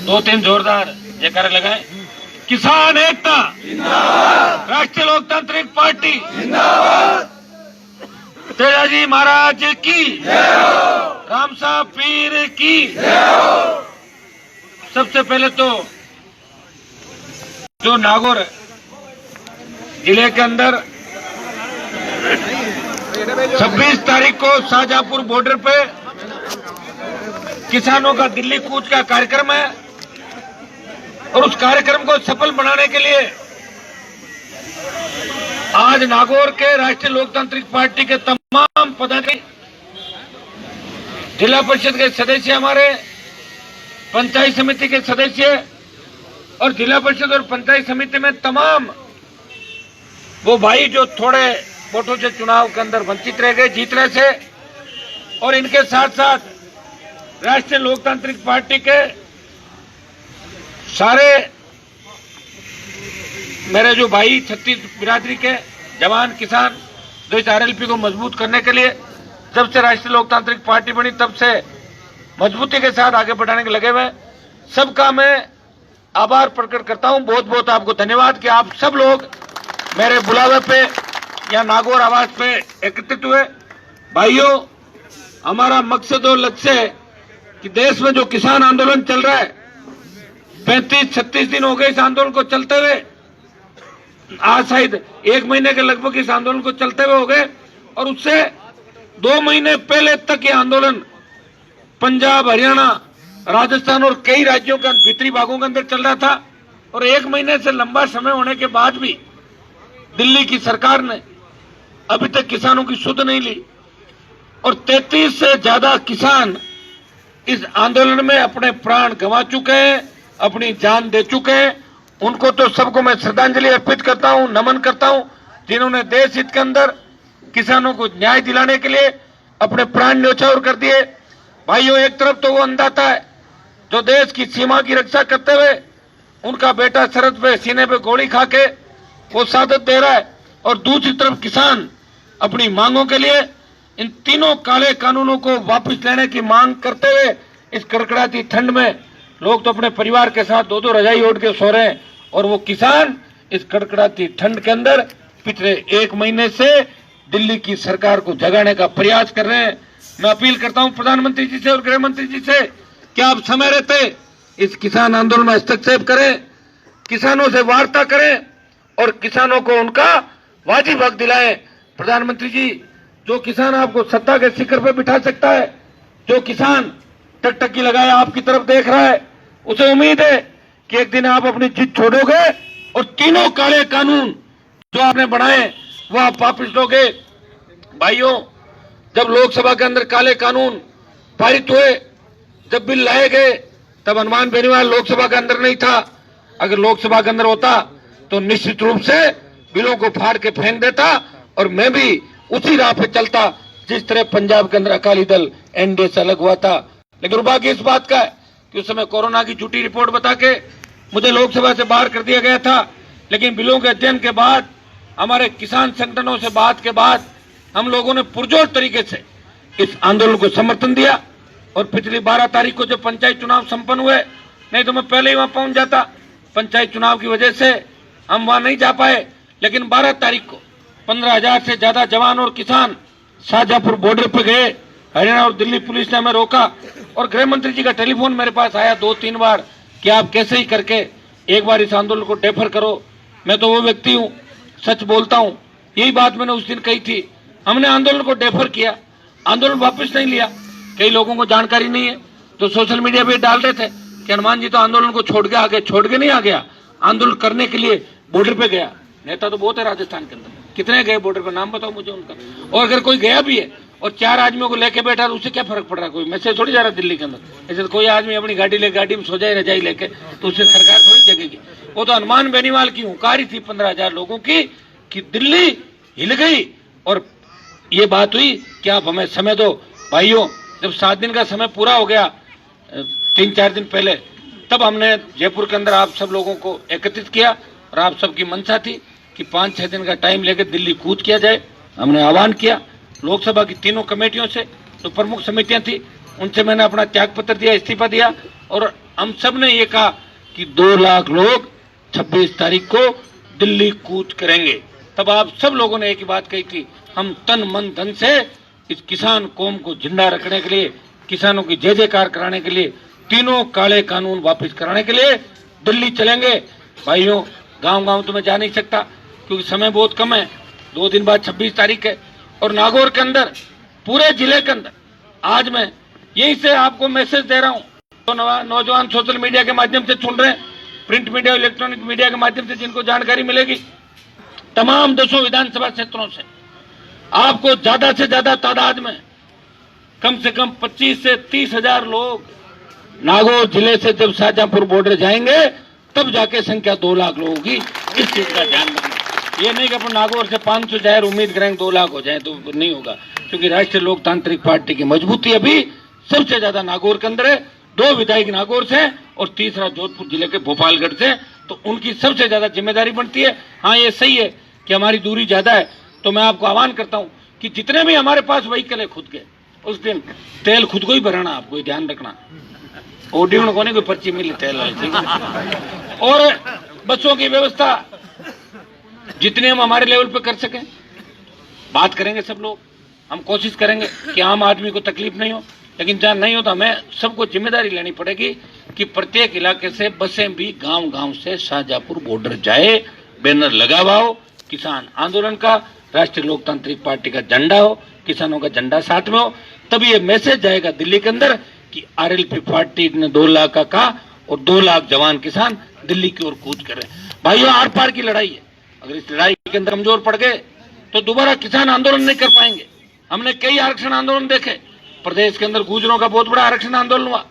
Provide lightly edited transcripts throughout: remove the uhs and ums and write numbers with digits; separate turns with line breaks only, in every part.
दो तीन जोरदार जयकारे लगाएं। किसान एकता जिंदाबाद, राष्ट्रीय लोकतांत्रिक पार्टी जिंदाबाद, तेजाजी महाराज की जय हो, रामसा पीर की जय हो। सबसे पहले तो जो नागौर जिले के अंदर 26 तारीख को शाहजहांपुर बॉर्डर पे किसानों का दिल्ली कूच का कार्यक्रम है और उस कार्यक्रम को सफल बनाने के लिए आज नागौर के राष्ट्रीय लोकतांत्रिक पार्टी के तमाम पदाधिकारी, जिला परिषद के सदस्य, हमारे पंचायत समिति के सदस्य और जिला परिषद और पंचायत समिति में तमाम वो भाई जो थोड़े वोटों से चुनाव के अंदर वंचित रह गए जीतने से, और इनके साथ साथ राष्ट्रीय लोकतांत्रिक पार्टी के सारे मेरे जो भाई छत्तीस बिरादरी के जवान किसान जो इस आरएलपी को मजबूत करने के लिए जब से राष्ट्रीय लोकतांत्रिक पार्टी बनी तब से मजबूती के साथ आगे बढ़ाने के लगे हुए, सबका मैं आभार प्रकट करता हूं। बहुत बहुत आपको धन्यवाद कि आप सब लोग मेरे बुलावे पे या नागौर आवास पे एकत्रित हुए। भाइयों, हमारा मकसद और लक्ष्य है कि देश में जो किसान आंदोलन चल रहा है, 35-36 दिन हो गए इस आंदोलन को चलते हुए, आज शायद 1 महीने के लगभग इस आंदोलन को चलते हुए हो गए, और उससे 2 महीने पहले तक ये आंदोलन पंजाब, हरियाणा, राजस्थान और कई राज्यों के भीतरी भागों के अंदर चल रहा था। और 1 महीने से लंबा समय होने के बाद भी दिल्ली की सरकार ने अभी तक किसानों की सुध नहीं ली और 33 से ज्यादा किसान इस आंदोलन में अपने प्राण गंवा चुके हैं, अपनी जान दे चुके हैं। उनको तो सबको मैं श्रद्धांजलि अर्पित करता हूं, नमन करता हूं, जिन्होंने देश हित के अंदर किसानों को न्याय दिलाने के लिए अपने प्राण न्योछावर कर दिए। भाइयों, एक तरफ तो वो अन्नदाता है जो देश की सीमा की रक्षा करते हुए उनका बेटा सरहद पे सीने पे गोली खा के वो शहादत दे रहा है, और दूसरी तरफ किसान अपनी मांगों के लिए इन तीनों काले कानूनों को वापस लेने की मांग करते हुए इस कड़कड़ाती ठंड में लोग तो अपने परिवार के साथ 2-2 रजाई ओढ़ के सो रहे हैं, और वो किसान इस कड़कड़ाती ठंड के अंदर पिछले 1 महीने से दिल्ली की सरकार को जगाने का प्रयास कर रहे हैं। मैं अपील करता हूं प्रधानमंत्री जी से और गृह मंत्री जी से कि आप समय रहते इस किसान आंदोलन में हस्तक्षेप करें, किसानों से वार्ता करें और किसानों को उनका वाजिब हक दिलाएं। प्रधानमंत्री जी, जो किसान आपको सत्ता के शिखर पर बिठा सकता है, जो किसान टकटकी लगाए आपकी तरफ देख रहा है, उसे उम्मीद है कि एक दिन आप अपनी जिद छोड़ोगे और तीनों काले कानून जो आपने बनाए वो आप वापस लोगे। भाइयों, जब लोकसभा के अंदर काले कानून पारित हुए, जब बिल लाए गए, तब हनुमान बेनीवाल लोकसभा के अंदर नहीं था। अगर लोकसभा के अंदर होता तो निश्चित रूप से बिलों को फाड़ के फेंक देता और मैं भी उसी राह पे चलता जिस तरह पंजाब के अंदर अकाली दल एनडीए से अलग हुआ था। लेकिन दुर्भाग्य इस बात का है कि उस समय कोरोना की झूठी रिपोर्ट बता के मुझे लोकसभा से बाहर कर दिया गया था। लेकिन बिलों के अध्ययन के बाद, हमारे किसान संगठनों से बात के बाद हम लोगों ने पुरजोर तरीके से इस आंदोलन को समर्थन दिया, और पिछली 12 तारीख को जब पंचायत चुनाव संपन्न हुए, नहीं तो मैं पहले ही वहां पहुंच जाता, पंचायत चुनाव की वजह से हम वहां नहीं जा पाए। लेकिन 12 तारीख को 15,000 से ज्यादा जवान और किसान शाहजहांपुर बॉर्डर पर गए। हरियाणा और दिल्ली पुलिस ने हमें रोका और गृह मंत्री जी का टेलीफोन मेरे पास आया 2-3 बार कि आप कैसे ही करके एक बार इस आंदोलन को डेफर करो। मैं तो वो व्यक्ति हूँ, सच बोलता हूँ, यही बात मैंने उस दिन कही थी। हमने आंदोलन को डेफर किया, आंदोलन वापस नहीं लिया। कई लोगों को जानकारी नहीं है तो सोशल मीडिया पे डाल रहे थे कि हनुमान जी तो आंदोलन को छोड़ के आ गए। छोड़ के नहीं आ गया, आंदोलन करने के लिए बॉर्डर पे गया। नेता तो बहुत है राजस्थान के अंदर, कितने गए बॉर्डर पे, नाम बताओ मुझे उनका। और अगर कोई गया भी है और 4 आदमियों को लेके बैठा तो उससे क्या फर्क पड़ रहा है? कोई मैसेज थोड़ी जा रहा है दिल्ली के अंदर। ऐसे कोई आदमी अपनी गाड़ी ले गाड़ी में सो जाए रजाई लेके तो उससे सरकार थोड़ी जगेगी। वो तो हनुमान बेनीवाल की हुंकारी थी 15,000 लोगों की कि दिल्ली हिल गई। और ये बात हुई कि आप हमें समय दो। भाइयों, जब 7 दिन का समय पूरा हो गया 3-4 दिन पहले, तब हमने जयपुर के अंदर आप सब लोगों को एकत्रित किया और आप सबकी मंशा थी कि 5-6 दिन का टाइम लेकर दिल्ली कूच किया जाए। हमने आह्वान किया लोकसभा की तीनों कमेटियों से, जो प्रमुख समितियां थी, उनसे मैंने अपना त्याग पत्र दिया, इस्तीफा दिया और हम सब ने ये कहा कि 2 लाख लोग 26 तारीख को दिल्ली कूच करेंगे। तब आप सब लोगों ने एक ही बात कही थी, हम तन मन धन से इस किसान कौम को जिंदा रखने के लिए, किसानों की जय जयकार कराने के लिए, तीनों काले कानून वापस कराने के लिए दिल्ली चलेंगे। भाइयों, गांव-गांव तो मैं जा नहीं सकता क्योंकि समय बहुत कम है। 2 दिन बाद 26 तारीख है और नागौर के अंदर, पूरे जिले के अंदर आज मैं यहीं से आपको मैसेज दे रहा हूं। तो नौजवान सोशल मीडिया के माध्यम से सुन रहे हैं, प्रिंट मीडिया, इलेक्ट्रॉनिक मीडिया के माध्यम से जिनको जानकारी मिलेगी, तमाम 200 विधानसभा क्षेत्रों से आपको ज्यादा से ज्यादा तादाद में कम से कम 25 से 30 हजार लोग नागौर जिले से जब शाहजहांपुर बॉर्डर जाएंगे तब जाके संख्या 2 लाख लोगों की। इस चीज का ध्यान रखना। ये नहीं कि अपन नागौर से 500 जाए उम्मीद करेंगे 2 लाख हो जाए, तो नहीं होगा, क्योंकि राष्ट्रीय लोकतांत्रिक पार्टी की मजबूती अभी सबसे ज्यादा नागौर के अंदर है। 2 विधायक नागौर से और तीसरा जोधपुर जिले के भोपालगढ़ से, तो उनकी सबसे ज्यादा जिम्मेदारी बनती है। हाँ, ये सही है कि हमारी दूरी ज्यादा है, तो मैं आपको आह्वान करता हूं कि जितने भी हमारे पास व्हीकल है खुद के, उस दिन तेल खुद को ही भराना, आपको ध्यान रखना। ओडीओ को नहीं कोई पर्ची मिली तेल वाली, और बसों की व्यवस्था जितने हम हमारे लेवल पे कर सकें बात करेंगे सब लोग। हम कोशिश करेंगे कि आम आदमी को तकलीफ नहीं हो, लेकिन जहाँ नहीं हो तो हमें सबको जिम्मेदारी लेनी पड़ेगी कि प्रत्येक इलाके से बसें भी गांव-गांव से शाहजहांपुर बॉर्डर जाए, बैनर लगा हुआ हो, किसान आंदोलन का, राष्ट्रीय लोकतांत्रिक पार्टी का झंडा हो, किसानों का झंडा साथ में हो, तभी ये मैसेज जाएगा दिल्ली के अंदर कि आरएलपी पार्टी ने 2 लाख का कहा और 2 लाख जवान किसान दिल्ली की ओर कूच कर रहे हैं। भाइयों, आर पार की लड़ाई है। अगर इस लड़ाई के अंदर कमजोर पड़ गए तो दोबारा किसान आंदोलन नहीं कर पाएंगे। हमने कई आरक्षण आंदोलन देखे, प्रदेश के अंदर गुर्जरों का बहुत बड़ा आरक्षण आंदोलन हुआ,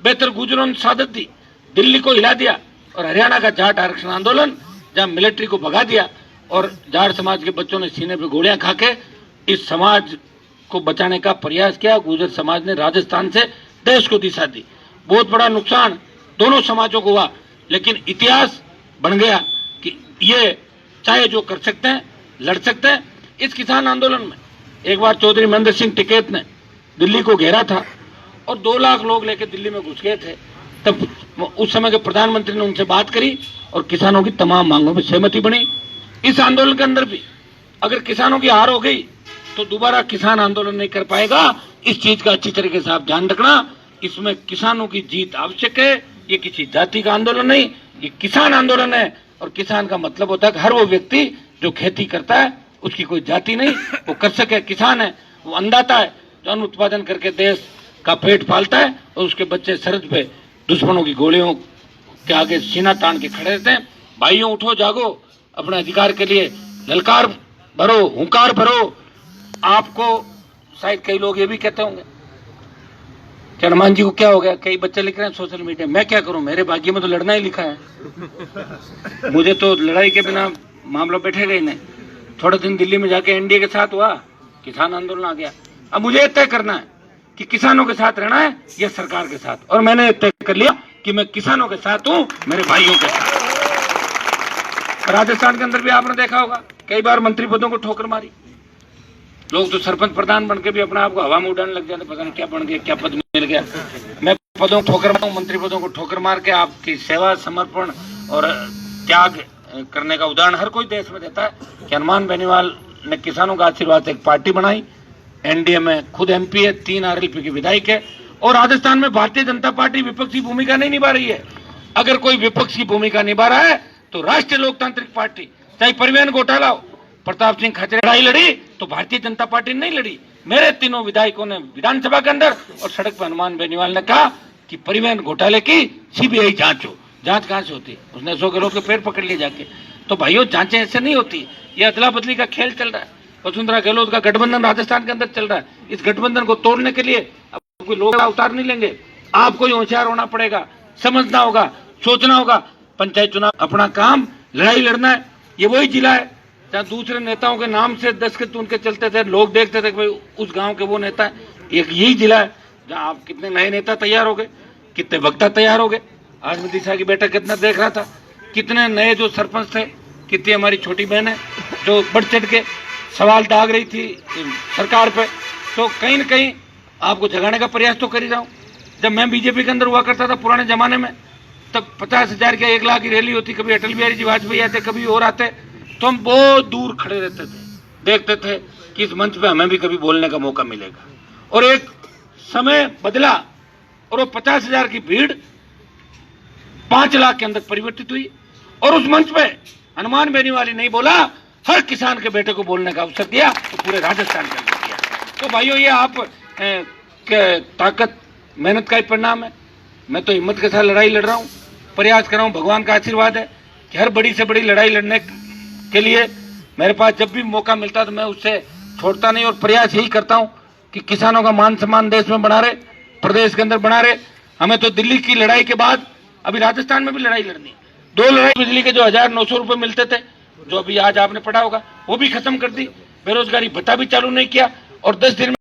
बेहतर गुर्जरों ने सादत दी, दिल्ली को हिला दिया। और हरियाणा का जाट आरक्षण आंदोलन, जहां मिलिट्री को भगा दिया और जाट समाज के बच्चों ने सीने पे गोलियां खा के इस समाज को बचाने का प्रयास किया। गुर्जर समाज ने राजस्थान से देश को दिशा दी। बहुत बड़ा नुकसान दोनों समाजों को हुआ, लेकिन इतिहास बन गया कि ये चाहे जो कर सकते हैं, लड़ सकते हैं। इस किसान आंदोलन में एक बार चौधरी महेंद्र सिंह टिकैत ने दिल्ली को घेरा था और 2 लाख लोग लेकर दिल्ली में घुस गए थे। तब उस समय के प्रधानमंत्री ने उनसे बात करी और किसानों की तमाम मांगों में सहमति बनी। इस आंदोलन के अंदर भी अगर किसानों की हार हो गई तो दोबारा किसान आंदोलन नहीं कर पाएगा। इस चीज का अच्छी तरीके से आप ध्यान रखना। इसमें किसानों की जीत आवश्यक है। ये किसी जाति का आंदोलन नहीं, ये किसान आंदोलन है। और किसान का मतलब होता है कि हर वो व्यक्ति जो खेती करता है, उसकी कोई जाति नहीं, वो कर सके, किसान है, वो अन्नदाता है जो अन्न उत्पादन करके देश का पेट पालता है और उसके बच्चे सरहद पे दुश्मनों की गोलियों के आगे सीना तान के खड़े रहते हैं। भाइयों, उठो, जागो, अपने अधिकार के लिए ललकार भरो, हुंकार भरो। आपको शायद कई लोग ये भी कहते होंगे कि हनुमान जी को क्या हो गया, कई बच्चे लिख रहे हैं सोशल मीडिया, मैं क्या करूं, मेरे भाग्य में तो लड़ना ही लिखा है, मुझे तो लड़ाई के बिना मामला बैठेगा ही नहीं। थोड़े दिन दिल्ली में जाके एनडीए के साथ हुआ, किसान आंदोलन आ गया। अब मुझे तय करना है कि किसानों के साथ रहना है या सरकार के साथ, और मैंने तय कर लिया कि मैं किसानों के साथ हूं, मेरे भाइयों के साथ। राजस्थान के अंदर भी आपने देखा होगा कई बार मंत्री पदों को ठोकर मारी। लोग तो सरपंच प्रधान बन के भी अपने आप को हवा में उड़ाने लग जाते, पता नहीं क्या बन गया, क्या पद मिल गया। मैं पदों को ठोकर मारूं, मंत्री पदों को ठोकर मार के आपकी सेवा, समर्पण और त्याग करने का उदाहरण हर कोई देश में देता है कि हनुमान बेनीवाल ने किसानों का आशीर्वाद से एक पार्टी बनाई। एनडीए में खुद एमपी है, 3 आरएलपी के विधायक है। और राजस्थान में भारतीय जनता पार्टी विपक्षी भूमिका नहीं निभा रही है। अगर कोई विपक्ष की भूमिका निभा रहा है तो राष्ट्रीय लोकतांत्रिक पार्टी, चाहे परिवहन घोटाला हो, प्रताप सिंह खचरे लड़ाई लड़ी तो भारतीय जनता पार्टी नहीं लड़ी। मेरे तीनों विधायकों ने विधानसभा के अंदर और सड़क पर हनुमान बेनीवाल ने कहा कि परिवहन घोटाले की सीबीआई जांच हो। जांच कहां से होती? उसने 100 गहलोत के पैर पकड़ लिए जाके। तो भाइयों, जांचें ऐसे नहीं होती, ये अदला बदली का खेल चल रहा है। वसुंधरा गहलोत का गठबंधन राजस्थान के अंदर चल रहा है। इस गठबंधन को तोड़ने के लिए अब कोई लोग अवतार नहीं लेंगे। आपको होशियार होना पड़ेगा, समझना होगा, सोचना होगा। पंचायत चुनाव अपना काम, लड़ाई लड़ना है। ये वही जिला है जहाँ दूसरे नेताओं के नाम से दस्तखत उनके चलते थे, लोग देखते थे कि भाई उस गांव के वो नेता है। एक यही जिला है जहाँ आप कितने नए नेता तैयार हो गए, कितने वक्ता तैयार हो गए। आज मैं दिशा की बैठक कितना देख रहा था, कितने नए जो सरपंच थे, कितनी हमारी छोटी बहन है जो बढ़ चढ़ के सवाल दाग रही थी सरकार पे। तो कहीं न कहीं आपको जगाने का प्रयास तो कर ही रहा हूं। जब मैं बीजेपी के अंदर हुआ करता था पुराने जमाने में, तब 50,000 की 1 लाख की रैली होती, कभी अटल बिहारी जी वाजपेयी आते, कभी और आते, तो हम बहुत दूर खड़े रहते थे, देखते थे कि इस मंच पे हमें भी कभी बोलने का मौका मिलेगा। और एक समय बदला और वो 50,000 की भीड़ 5 लाख के अंदर परिवर्तित हुई। और उस मंच पे हनुमान बेनीवाली नहीं बोला, हर किसान के बेटे को बोलने का अवसर दिया, तो पूरे राजस्थान के अंदर दिया। तो भाइयों, ये आप ताकत मेहनत का ही परिणाम है। मैं तो हिम्मत के साथ लड़ाई लड़ रहा हूँ, प्रयास कर रहा हूँ। भगवान का आशीर्वाद है कि हर बड़ी से बड़ी लड़ाई लड़ने के लिए मेरे पास जब भी मौका मिलता है तो मैं उससे छोड़ता नहीं, और प्रयास यही करता हूँ कि किसानों का मान सम्मान देश में बना रहे, प्रदेश के अंदर बना रहे। हमें तो दिल्ली की लड़ाई के बाद अभी राजस्थान में भी लड़ाई लड़नी है। 2 लड़ाई, बिजली के जो 1,900 रुपए मिलते थे, जो अभी आज आपने पढ़ा होगा, वो भी खत्म कर दी। बेरोजगारी भत्ता भी चालू नहीं किया, और 10 दिन